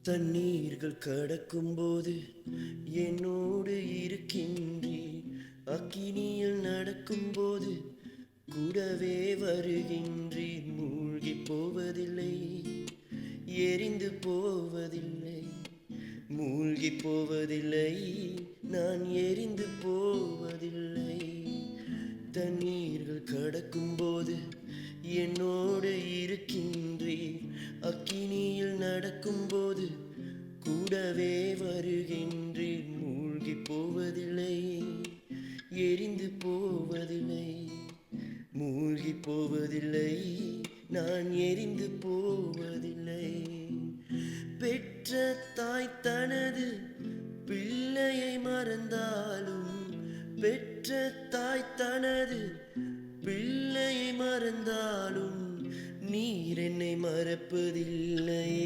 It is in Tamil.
தண்ணீர்கள் கடக்கும்போது என்னோடு இருக்கின்றீர். அக்கினியில் நடக்கும்போது கூடவே வருகின்றீர். மூழ்கி போவதில்லை, எரிந்து போவதில்லை, மூழ்கி போவதில்லை, நான் எரிந்து போவதில்லை. தண்ணீர்கள் கடக்கும்போது என்னோடு இருக்கின்றீர். அக்கினியில் நடக்கும்போது கூடவே வருகின்றீர். மூழ்கி போவதில்லை, எரிந்து போவதில்லை, மூழ்கி போவதில்லை, நான் எரிந்து போவதில்லை. பெற்ற தாய் தனது பிள்ளையை மறந்தாலும், பெற்ற தாய் தனது பிள்ளையை மறந்தாலும், நீர் என்னை மறப்பதில்லையே.